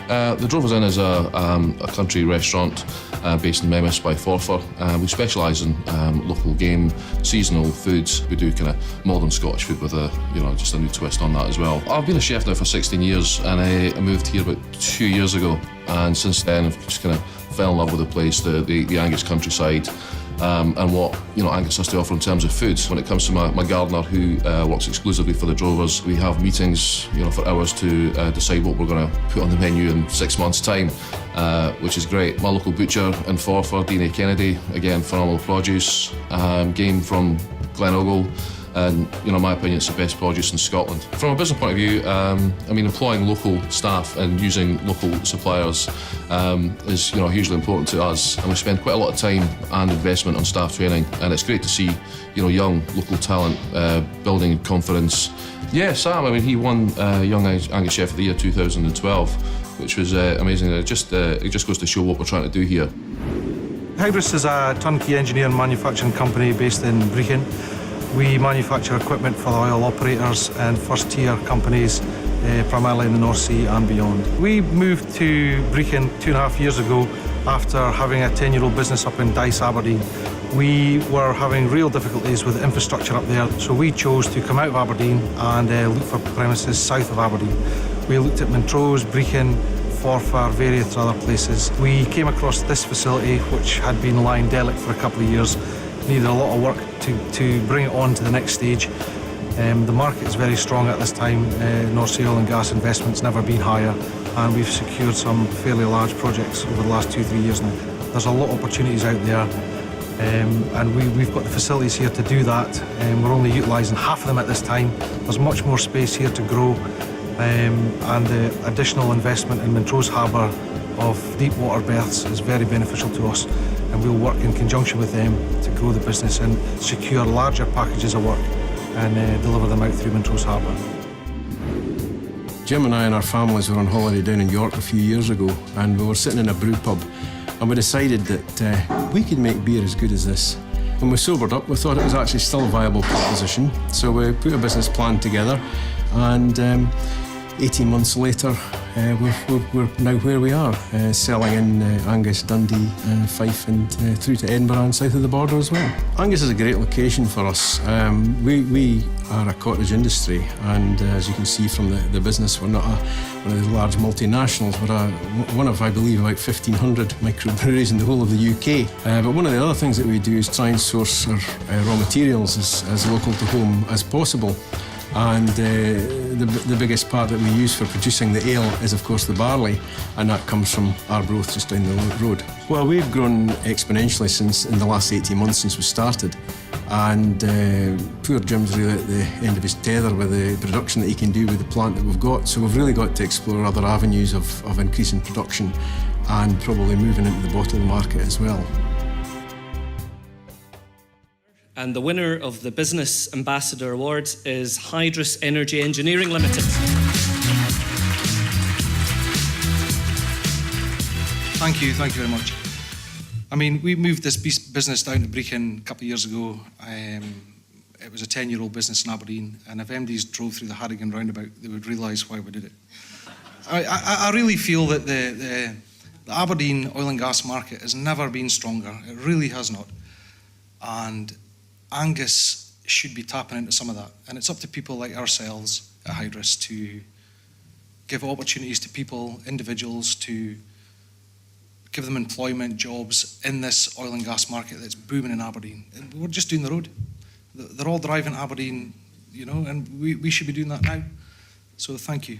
The Drovers Inn is a country restaurant based in Memmis by Forfar. We specialise in local game, seasonal foods. We do kind of modern Scottish food with just a new twist on that as well. I've been a chef now for 16 years, and I moved here about 2 years ago. And since then, I've just kind of fell in love with the place, the Angus countryside. And what Angus has to offer in terms of food. When it comes to my gardener, who works exclusively for the Drovers, we have meetings for hours to decide what we're going to put on the menu in 6 months' time, which is great. My local butcher in Forfar, Dean A. Kennedy, again, phenomenal produce, game from Glenogle. And in my opinion, it's the best produce in Scotland. From a business point of view, employing local staff and using local suppliers is hugely important to us, and we spend quite a lot of time and investment on staff training, and it's great to see young local talent building confidence. Yeah, Sam, he won Young Angus Chef of the Year 2012, which was amazing. It just goes to show what we're trying to do here. Hydrus is a turnkey engineering and manufacturing company based in Brechin. We manufacture equipment for the oil operators and first-tier companies, primarily in the North Sea and beyond. We moved to Brechin 2.5 years ago after having a 10-year-old business up in Dyce, Aberdeen. We were having real difficulties with the infrastructure up there, so we chose to come out of Aberdeen and look for premises south of Aberdeen. We looked at Montrose, Brechin, Forfar, various other places. We came across this facility, which had been lying derelict for a couple of years. Needed a lot of work to bring it on to the next stage. The market is very strong at this time. North Sea oil and gas investment's never been higher, and we've secured some fairly large projects over the last 2-3 years now. There's a lot of opportunities out there, and we've got the facilities here to do that. We're only utilising half of them at this time. There's much more space here to grow, and the additional investment in Montrose Harbour of deep water berths is very beneficial to us, and we'll work in conjunction with them to grow the business and secure larger packages of work and deliver them out through Montrose Harbour. Jim and I and our families were on holiday down in York a few years ago, and we were sitting in a brew pub, and we decided that we could make beer as good as this. When we sobered up, we thought it was actually still a viable proposition, so we put a business plan together, and 18 months later, we're now where we are, selling in Angus, Dundee, Fife and through to Edinburgh and south of the border as well. Angus is a great location for us. We are a cottage industry, and as you can see from the business, we're not one of the large multinationals. We're one of, I believe, about 1,500 microbreweries in the whole of the UK. But one of the other things that we do is try and source our raw materials as local to home as possible. And the biggest part that we use for producing the ale is, of course, the barley, and that comes from Arbroath, just down the road. Well, we've grown exponentially since in the last 18 months since we started, and poor Jim's really at the end of his tether with the production that he can do with the plant that we've got. So we've really got to explore other avenues of increasing production and probably moving into the bottle market as well. And the winner of the Business Ambassador Award is Hydrus Energy Engineering Limited. Thank you very much. We moved this business down to Brechin a couple of years ago. It was a 10-year-old business in Aberdeen, and if MDs drove through the Harrigan roundabout, they would realise why we did it. I really feel that the Aberdeen oil and gas market has never been stronger. It really has not. And Angus should be tapping into some of that, and it's up to people like ourselves at Hydrus to give opportunities to people, individuals, to give them employment, jobs in this oil and gas market that's booming in Aberdeen. And we're just doing the road. They're all driving Aberdeen, and we should be doing that now. So thank you.